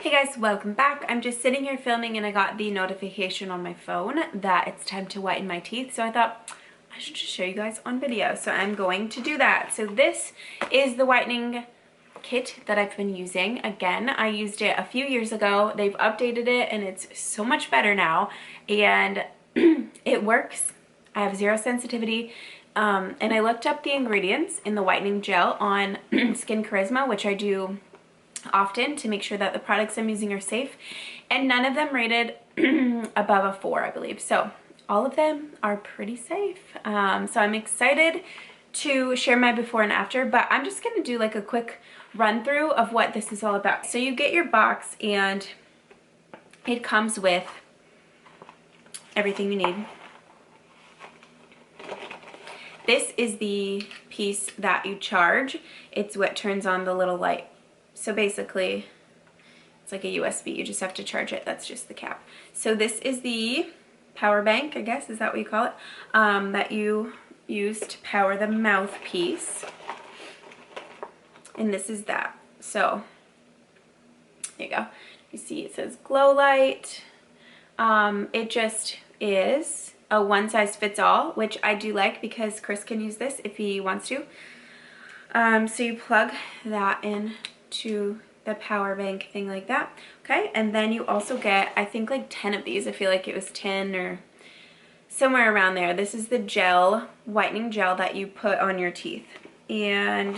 Hey guys, welcome back. I'm just sitting here filming and I got the notification on my phone that it's time to whiten my teeth. So I thought I should just show you guys on video. So I'm going to do that. So this is the whitening kit that I've been using. Again, I used it a few years ago. They've updated it and it's so much better now. And it works. I have zero sensitivity. And I looked up the ingredients in the whitening gel on Skin Charisma, which I do often to make sure that the products I'm using are safe, and none of them rated above a 4, I believe. So all of them are pretty safe. So I'm excited to share my before and after, but I'm just gonna do like a quick run through of what this is all about. So you get your box and it comes with everything you need. This is the piece that you charge. It's what turns on the little light. So basically, it's like a USB. You just have to charge it. That's just the cap. So this is the power bank, I guess. Is that what you call it? That you use to power the mouthpiece. And this is that. So there you go. You see it says glow light. It just is a one size fits all, which I do like because Chris can use this if he wants to. So you plug that in to the power bank thing like that. Okay, and then you also get, I think, like 10 of these. I feel like it was 10 or somewhere around there. This is the gel, whitening gel that you put on your teeth. And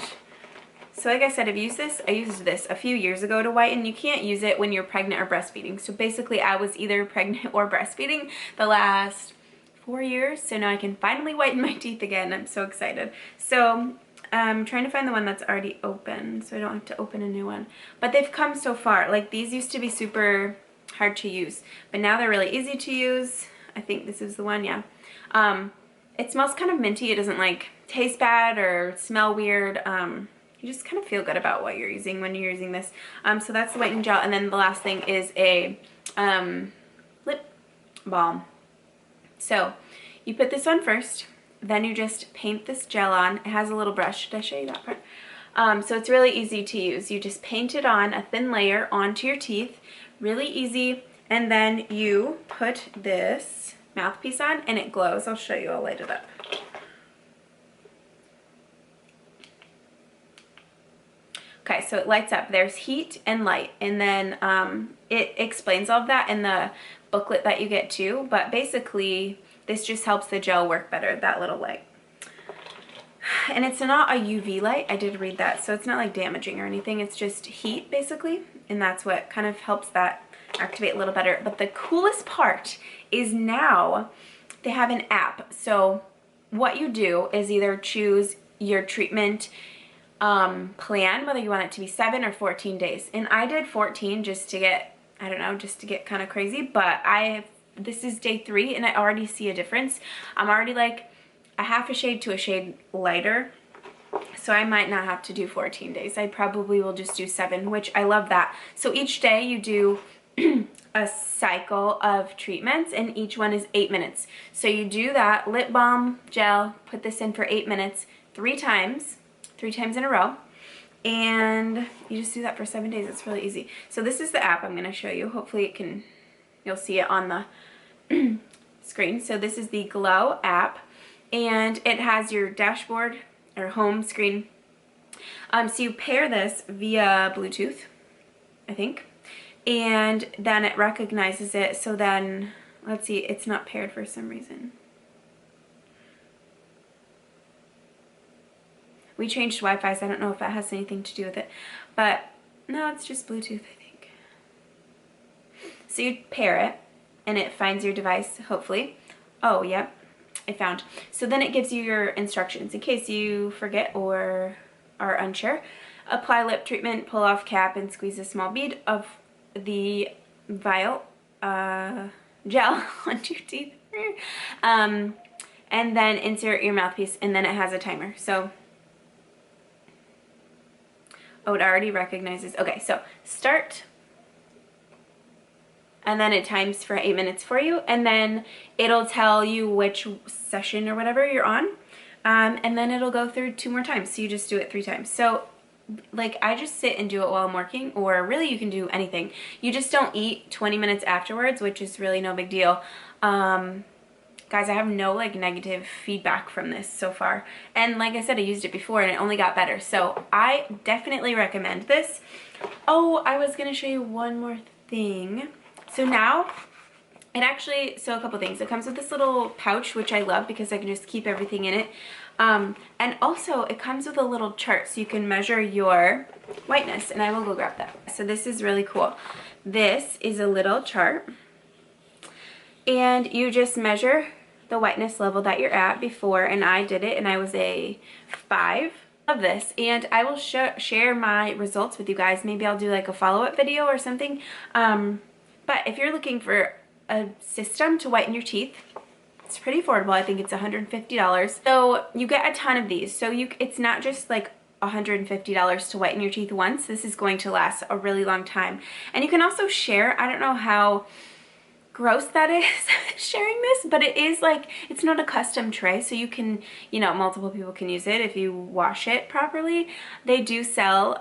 so like I said, I used this a few years ago to whiten. You can't use it when you're pregnant or breastfeeding. So basically I was either pregnant or breastfeeding the last 4 years. So now I can finally whiten my teeth again. I'm so excited. So I'm trying to find the one that's already open so I don't have to open a new one. But they've come so far. Like, these used to be super hard to use, but now they're really easy to use. I think this is the one, yeah. It smells kind of minty. It doesn't like taste bad or smell weird. You just kind of feel good about what you're using when you're using this. So that's the whitening gel. And then the last thing is a lip balm. So you put this on first. Then you just paint this gel on. It has a little brush. Did I show you that part? So it's really easy to use. You just paint it on, a thin layer onto your teeth. Really easy. And then you put this mouthpiece on and it glows. I'll show you. I'll light it up. Okay, so it lights up. There's heat and light. And then it explains all of that in the booklet that you get too. But basically, this just helps the gel work better, that little light. And it's not a UV light, I did read that, so it's not like damaging or anything, it's just heat basically, and that's what kind of helps that activate a little better. But the coolest part is now they have an app. So what you do is either choose your treatment plan, whether you want it to be 7 or 14 days. And I did 14 just to get, I don't know, just to get kind of crazy, but this is day 3 and I already see a difference. I'm already like a half a shade to a shade lighter. So I might not have to do 14 days. I probably will just do 7, which I love that. So each day you do a cycle of treatments and each one is 8 minutes. So you do that lip balm gel, put this in for 8 minutes, 3 times in a row. And you just do that for 7 days. It's really easy. So this is the app I'm going to show you. Hopefully you'll see it on the screen. So this is the Glow app and it has your dashboard or home screen. So you pair this via Bluetooth, I think, and then it recognizes it. So then, let's see, it's not paired for some reason. We changed Wi-Fi, so I don't know if that has anything to do with it, but no, it's just Bluetooth, I think. So you pair it and it finds your device, hopefully. Oh, yep, I found. So then it gives you your instructions in case you forget or are unsure. Apply lip treatment, pull off cap, and squeeze a small bead of the vial gel onto your teeth. And then insert your mouthpiece, and then it has a timer. So, oh, it already recognizes. Okay, so start. And then it times for 8 minutes for you, and then it'll tell you which session or whatever you're on, and then it'll go through 2 more times, so you just do it 3 times. So like I just sit and do it while I'm working, or really you can do anything. You just don't eat 20 minutes afterwards, which is really no big deal. Guys, I have no like negative feedback from this so far. And like I said, I used it before and it only got better. So I definitely recommend this. Oh, I was gonna show you one more thing. So now, so a couple things. It comes with this little pouch, which I love because I can just keep everything in it. And also it comes with a little chart so you can measure your whiteness, and I will go grab that. So this is really cool. This is a little chart, and you just measure the whiteness level that you're at before, and I did it and I was a 5 of this, and I will share my results with you guys. Maybe I'll do like a follow-up video or something. But if you're looking for a system to whiten your teeth, it's pretty affordable. I think it's $150. So you get a ton of these. So it's not just like $150 to whiten your teeth once. This is going to last a really long time. And you can also share. I don't know how gross that is sharing this, but it is like, it's not a custom tray, so you can, you know, multiple people can use it if you wash it properly. They do sell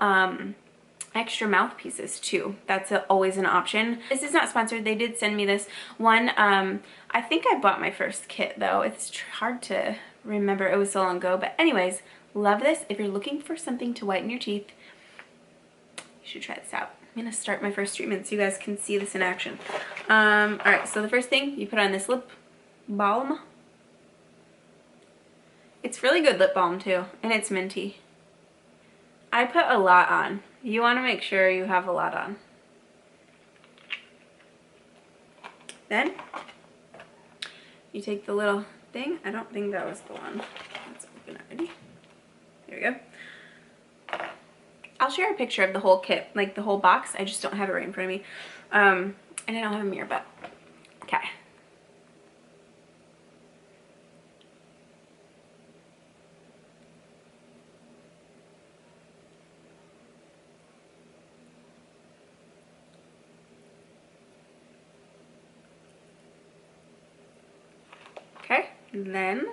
extra mouthpieces too. That's always an option. This is not sponsored. They did send me this one. I think I bought my first kit though. It's hard to remember, it was so long ago, but anyways, love this. If you're looking for something to whiten your teeth, you should try this out. I'm gonna start my first treatment so you guys can see this in action. Alright, so the first thing, you put on this lip balm. It's really good lip balm too, and it's minty. I put a lot on. You want to make sure you have a lot on. Then you take the little thing. I don't think that was the one. Let's open it already. There we go. I'll share a picture of the whole kit, like the whole box. I just don't have it right in front of me. And I don't have a mirror, but okay. Okay, then